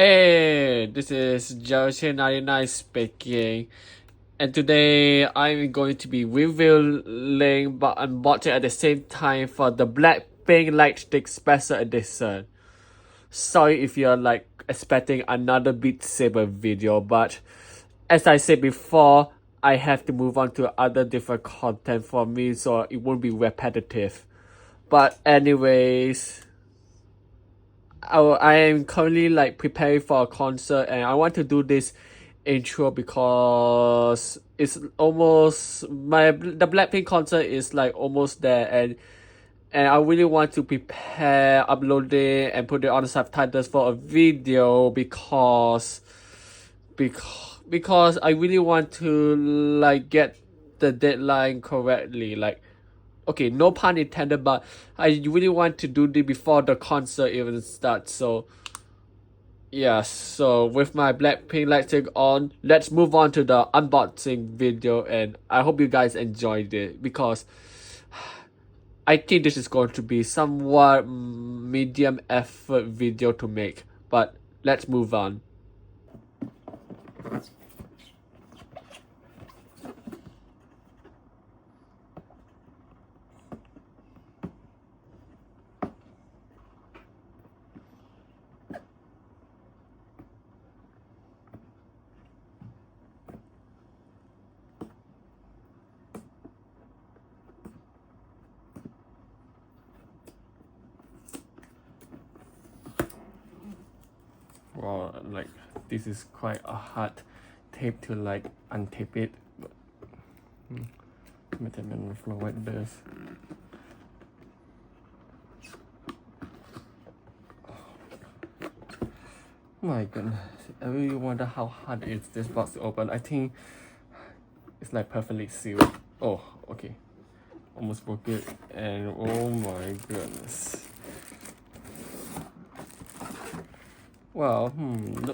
Hey, this is Joshi99 speaking, and today I'm going to be revealing but unboxing at the same time for the Blackpink Lightstick Special Edition. Sorry if you're expecting another Beat Saber video, but as I said before, I have to move on to other different content for me so it won't be repetitive. But anyways, I am currently preparing for a concert and I want to do this intro because it's almost the Blackpink concert is almost there, and I really want to prepare, upload it and put it on the subtitles for a video because I really want to get the deadline correctly. Okay, no pun intended, but I really want to do this before the concert even starts. So yeah, so with my Blackpink lightstick on, let's move on to the unboxing video, and I hope you guys enjoyed it because I think this is going to be somewhat medium effort video to make, but let's move on. Wow, this is quite a hard tape to untape it. Metal flow like this. My goodness, I really wonder how hard is this box to open. I think it's perfectly sealed. Oh, okay. Almost broke it, and oh my goodness. Well,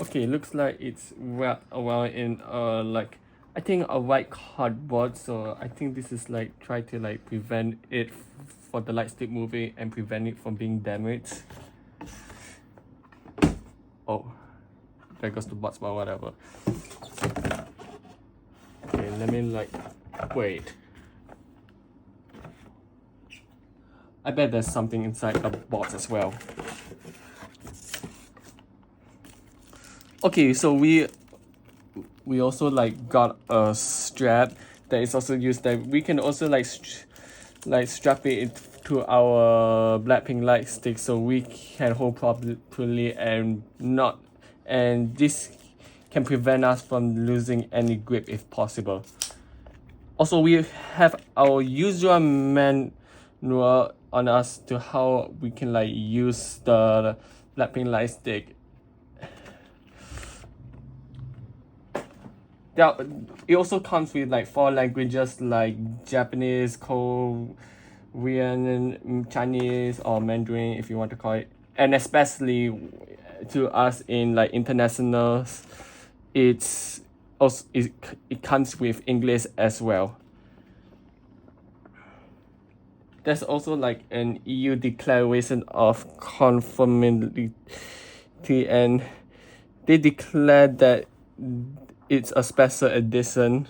okay, looks like it's well in I think a white cardboard, so I think this is try to prevent it for the light stick moving and prevent it from being damaged. Oh, there goes the box, but whatever. Okay, let me wait. I bet there's something inside the box as well. Okay, so we also got a strap that is also used, that we can also strap it to our Blackpink light stick so we can hold properly and this can prevent us from losing any grip if possible. Also, we have our usual manual on us to how we can use the Blackpink light stick. Yeah, it also comes with 4 languages like Japanese, Korean, Chinese, or Mandarin if you want to call it. And especially to us in internationals, it comes with English as well. There's also an EU declaration of conformity, and they declare that it's a special edition,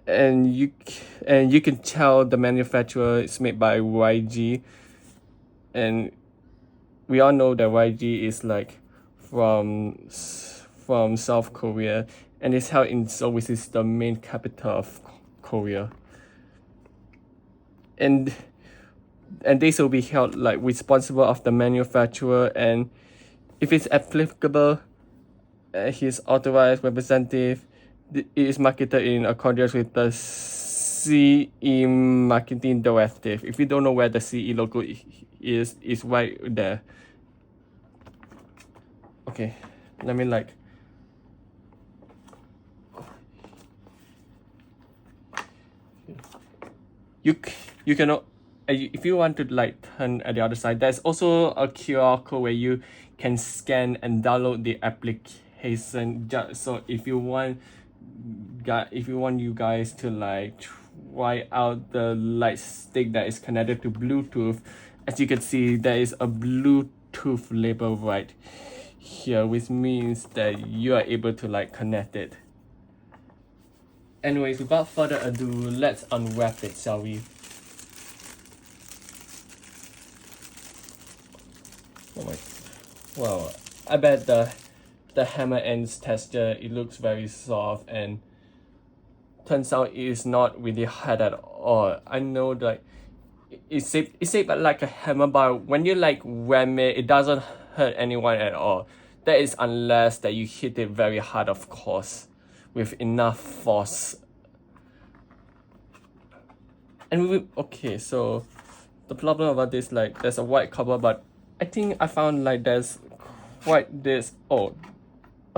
and you can tell the manufacturer is made by YG, and we all know that YG is from South Korea, and it's held in Seoul, which is the main capital of Korea. And this will be held responsible of the manufacturer, and if it's applicable, his authorized representative, it is marketed in accordance with the CE marketing directive. If you don't know where the CE logo is, it's right there. Okay, let me you cannot, if you want to turn at the other side, there's also a QR code where you can scan and download the application. Just so if you want you guys to try out the light stick that is connected to Bluetooth, as you can see there is a Bluetooth label right here, which means that you are able to like connect it. Anyways, without further ado, let's unwrap it, shall we? Oh my, wow, I bet the hammer ends texture, it looks very soft, and turns out it is not really hard at all. I know that it's shaped like a hammer, but when you like ram it, it doesn't hurt anyone at all. That is unless that you hit it very hard, of course, with enough force. And okay, so the problem about this, like, there's a white cover, but I think I found like there's quite this. Oh,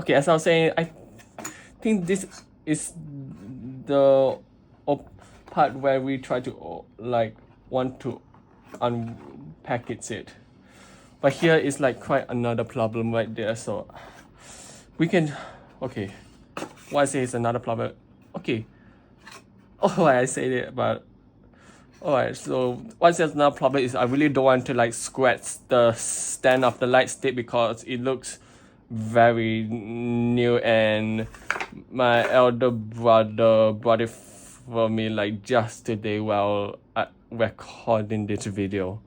okay. As I was saying, I think this is the part where we try to like want to unpackage it, but here is like quite another problem right there. So we can, okay, why I say it's another problem? Okay, oh, I say it, but alright, so what's another problem is I really don't want to like scratch the stand of the light stick because it looks very new, and my elder brother brought it for me like just today while recording this video.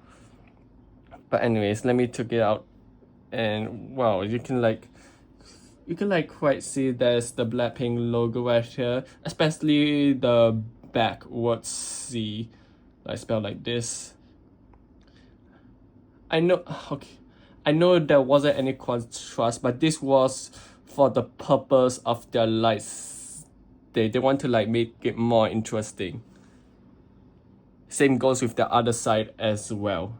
But anyways, let me take it out, and wow, you can quite see there's the Blackpink logo right here, especially the back word C. I spell like this. I know, okay, I know there wasn't any contrast, but this was for the purpose of their lights. They want to like make it more interesting. Same goes with the other side as well.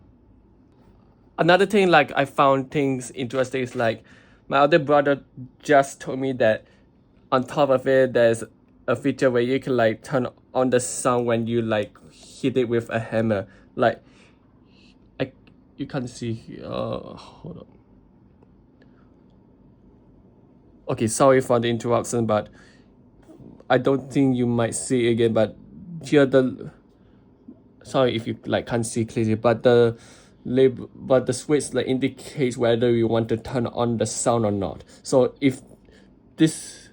Another thing like I found things interesting is like my other brother just told me that on top of it there's a feature where you can like turn on the sound when you like hit it with a hammer. Like you can't see here. Hold on. Okay, sorry for the interruption, but I don't think you might see it again. But here sorry if you like can't see clearly, but the switch like indicates whether you want to turn on the sound or not. So if this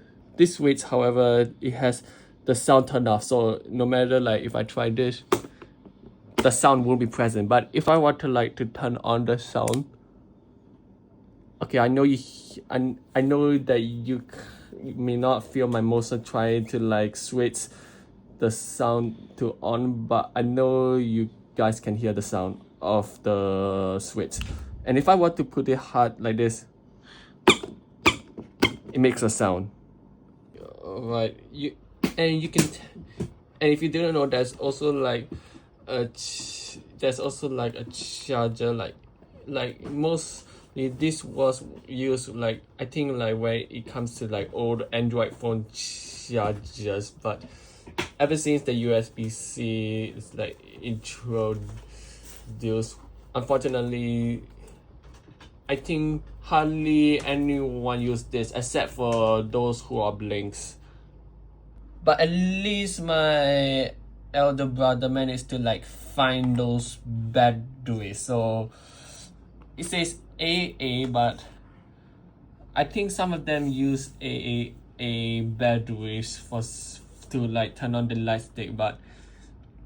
switch, however, it has the sound turned off, so no matter like if I try this, the sound will be present. But if I want to like to turn on the sound, okay, I know I know that you may not feel my motion trying to like switch the sound to on, but I know you guys can hear the sound of the switch. And if I were to put it hard like this, it makes a sound. Right, you can, and if you didn't know, there's also like a charger, like mostly this was used like I think like when it comes to like old Android phone chargers, but ever since the USB-C is like introduced, unfortunately I think hardly anyone use this except for those who are blinks. But at least my elder brother managed to like find those batteries. So it says AA, but I think some of them use AA batteries to like turn on the light stick, but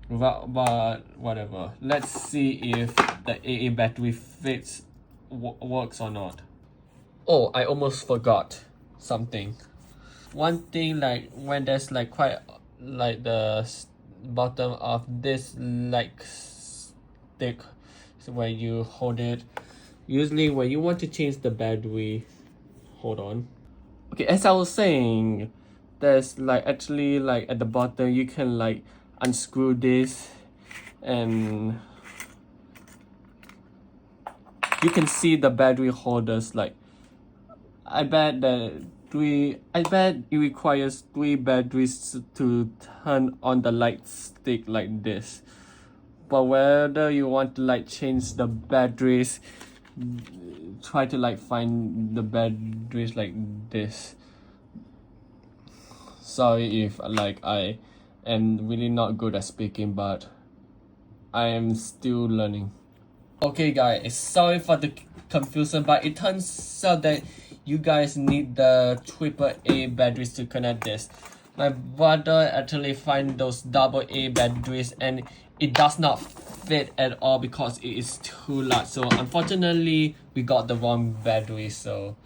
whatever. Let's see if the AA battery fits works or not. Oh, I almost forgot something. One thing, like when there's like quite like the bottom of this like stick, so when you hold it, usually when you want to change the battery, hold on. Okay, as I was saying, there's like actually like at the bottom you can like unscrew this, and you can see the battery holders. Like I bet it requires 3 batteries to turn on the light stick like this. But whether you want to like change the batteries, try to like find the batteries like this. Sorry if like I am really not good at speaking, but I am still learning. Okay guys, sorry for the confusing, but it turns out that you guys need the AAA batteries to connect this. My brother actually find those AA batteries and it does not fit at all because it is too large. So unfortunately, we got the wrong battery. So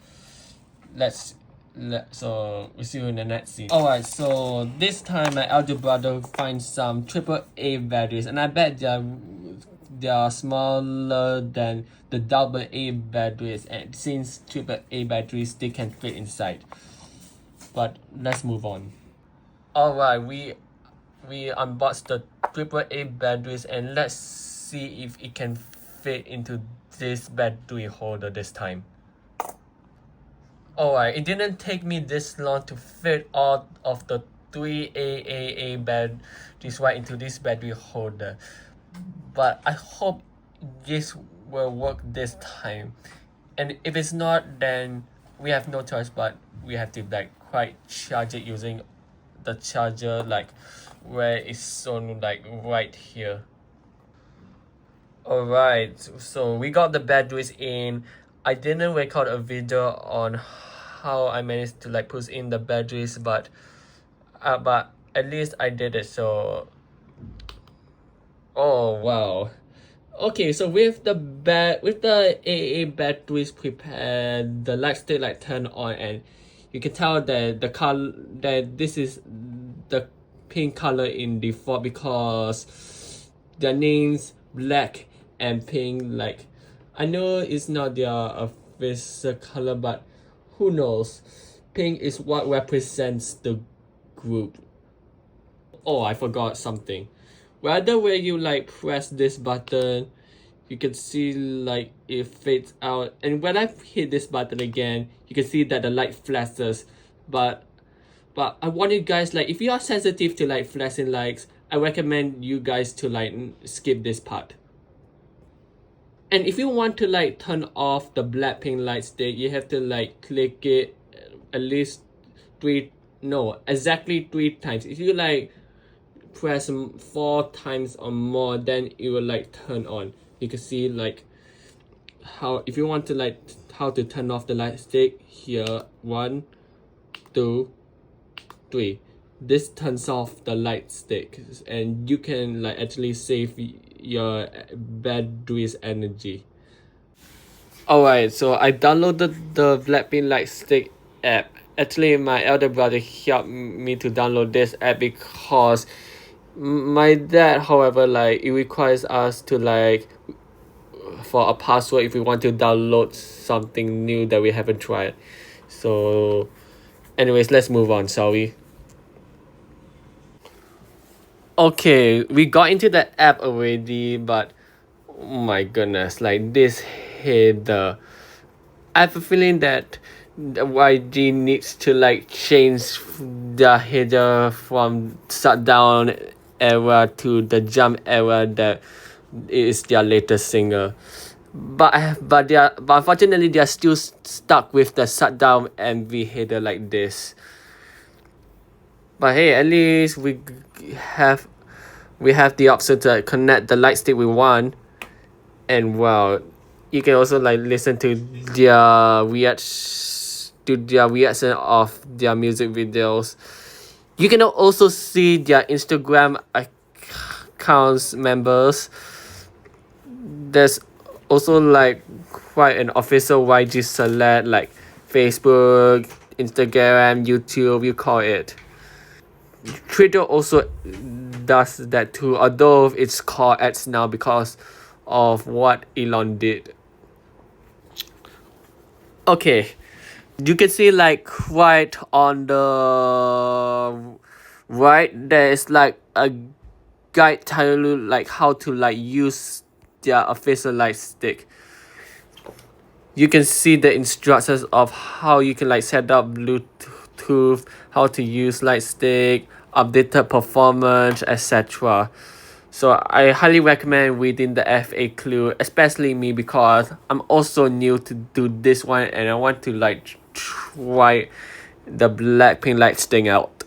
so we'll see you in the next scene. Alright, so this time my elder brother finds some AAA batteries, and I bet they are smaller than the AA batteries, and since AAA batteries they can fit inside. But let's move on. Alright, we unboxed the AAA batteries, and let's see if it can fit into this battery holder this time. Alright, it didn't take me this long to fit all of the 3 AAA batteries right into this battery holder. But I hope this will work this time. And if it's not, then we have no choice but we have to like quite charge it using the charger like where it's shown like right here. Alright, so we got the batteries in. I didn't record a video on how I managed to like push in the batteries, but at least I did it. So oh wow. Okay, so with the AA batteries prepared, the light still like turn on, and you can tell that the color that this is the pink color in default because their names black and pink. Like I know it's not their official color, but who knows? Pink is what represents the group. Oh, I forgot something. Whether when you like press this button, you can see like it fades out, and when I hit this button again, you can see that the light flashes. But I want you guys, like, if you are sensitive to like flashing lights, I recommend you guys to like skip this part. And if you want to like turn off the Blackpink light stick, you have to like click it at least exactly 3 times. If you like press 4 times or more, then it will like turn on. You can see like how, if you want to like how to turn off the light stick, here 1 2 3, this turns off the light stick, and you can like actually save your battery's energy. Alright, so I downloaded the Blackpink light stick app. Actually, my elder brother helped me to download this app because my dad, however, like it requires us to like for a password if we want to download something new that we haven't tried. So anyways, let's move on, shall we? Okay, we got into the app already, but oh my goodness, like this header, I have a feeling that the YG needs to like change the header from shutdown era to the jump era that is their latest singer. But unfortunately they are still stuck with the shutdown MV header like this. But hey, at least we have the option to connect the light stick we want, and wow, you can also like listen to their reaction of their music videos. You can also see their Instagram accounts members. There's also like quite an official YG select, like Facebook, Instagram, YouTube, you call it. Twitter also does that too, although it's called X now because of what Elon did. Okay, you can see like right on the right there is like a guide telling you like how to like use their official light stick. You can see the instructions of how you can like set up Bluetooth, how to use light stick, updated performance, etc. So I highly recommend reading the FAQ, especially me because I'm also new to do this one and I want to like try the Blackpink light stick out.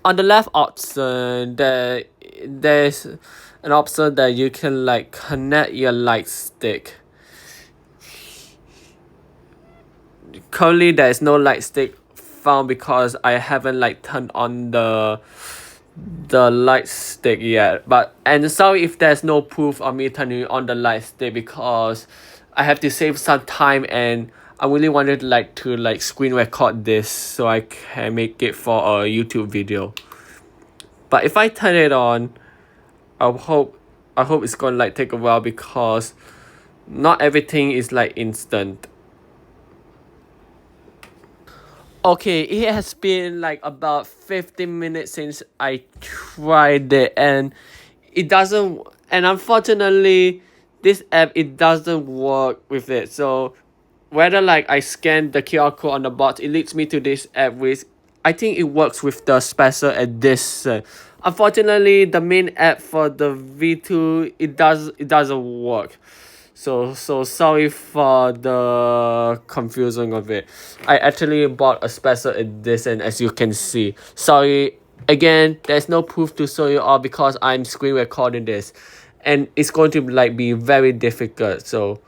On the left option, there's an option that you can like connect your light stick. currently there is no light stick found because I haven't like turned on the light stick yet. But and sorry if there's no proof of me turning on the light stick because I have to save some time and I really wanted to screen record this so I can make it for a YouTube video. But if I turn it on, I hope it's gonna like take a while because not everything is like instant. Okay, it has been like about 15 minutes since I tried it and it doesn't, and unfortunately this app, it doesn't work with it. So whether like I scan the QR code on the box, it leads me to this app which I think it works with the special edition. Unfortunately, the main app for the V2, it doesn't work. So sorry for the confusion of it. I actually bought a special edition as you can see. Sorry again, there's no proof to show you all because I'm screen recording this and it's going to like be very difficult. So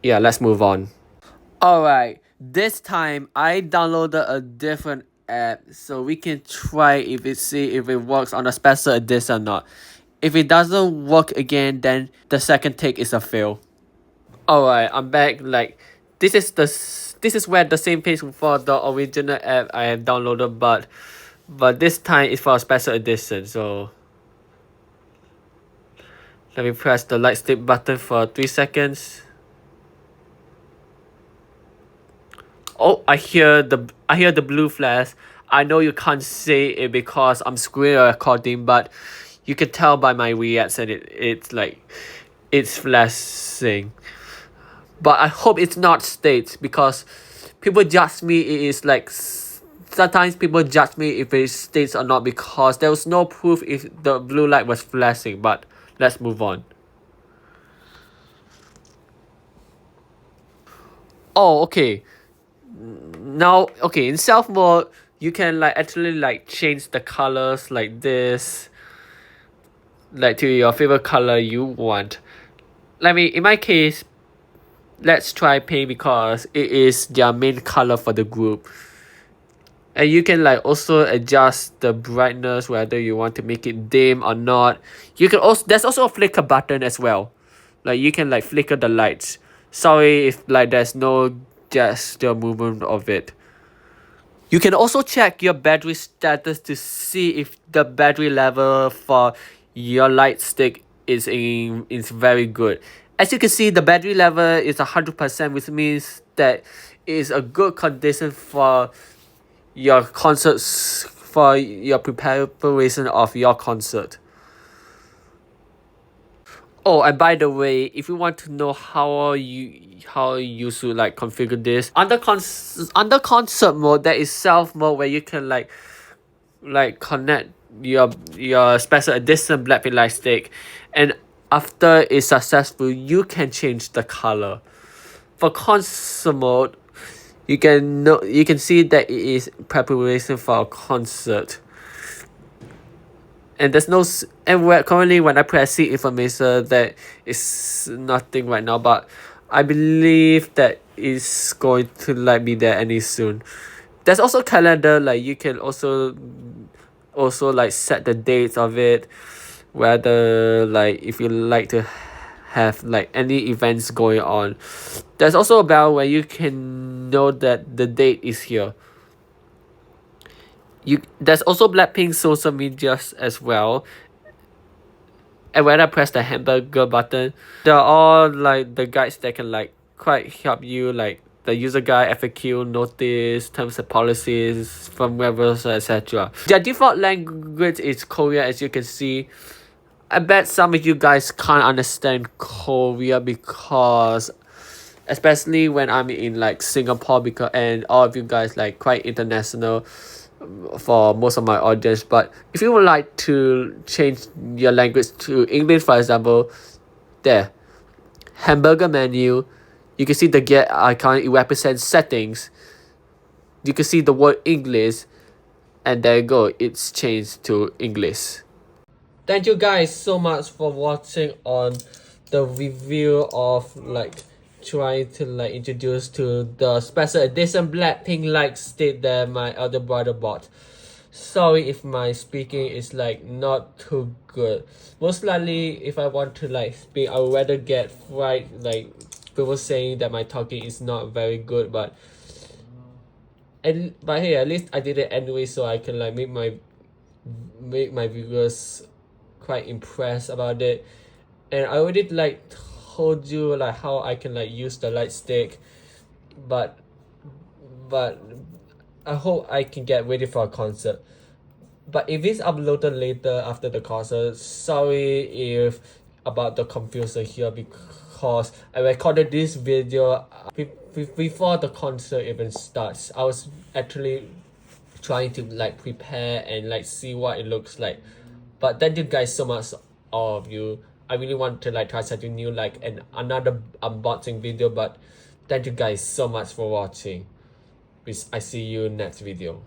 yeah, let's move on. Alright, this time I downloaded a different app so we can try if it works on a special edition or not. If it doesn't work again, then the second take is a fail. Alright, I'm back. Like this is where the same page for the original app I have downloaded, but this time it's for a special edition. So let me press the light stick button for 3 seconds. Oh, I hear the blue flash. I know you can't see it because I'm screen recording, but you can tell by my reaction it's flashing. But I hope it's not state because people judge me. It is like sometimes people judge me if it states or not because there was no proof if the blue light was flashing. But let's move on. Oh, okay. Now, okay, in self mode, you can like actually like change the colors like this, like to your favorite color you want. In my case, let's try pink because it is their main color for the group. And you can like also adjust the brightness whether you want to make it dim or not. You can also, there's also a flicker button as well. Like you can like flicker the lights. Sorry if like there's no gesture movement of it. You can also check your battery status to see if the battery level for your light stick is very good. As you can see, the battery level is 100%, which means that it is a good condition for your concerts, for your preparation of your concert. Oh, and by the way, if you want to know how you should like configure this under concert mode, there is self mode where you can like connect your special edition Blackpink light stick, and after it's successful, you can change the color. For concert mode, you can see that it is preparation for a concert. And there's no currently when I press see information, there is nothing right now, but I believe that it's going to like be there any soon. There's also calendar, like you can also like set the dates of it, whether like if you like to have like any events going on. There's also a bell where you can know that the date is here. There's also Blackpink social medias as well. And when I press the hamburger button, they're all like the guides that can like quite help you, like the user guide, FAQ, notice, terms and policies, firmware version, etc. Their default language is Korean, as you can see. I bet some of you guys can't understand Korea because, especially when I'm in like Singapore, because and all of you guys like quite international for most of my audience. But if you would like to change your language to English, for example, there, hamburger menu, you can see the get icon. It represents settings. You can see the word English, and there you go, it's changed to English. Thank you guys so much for watching on the review of like trying to like introduce to the special edition Blackpink light stick that my elder brother bought. Sorry if my speaking is like not too good. Most likely if I want to like speak, I would rather get like people saying that my talking is not very good, but hey, at least I did it anyway, so I can like make my viewers quite impressed about it. And I already like told you like how I can like use the light stick, but I hope I can get ready for a concert. But if it's uploaded later after the concert, sorry if about the confusion here, because I recorded this video before the concert even starts. I was actually trying to like prepare and like see what it looks like. But thank you guys so much, all of you. I really want to like try something new, like another unboxing video, but thank you guys so much for watching. Please, I see you next video.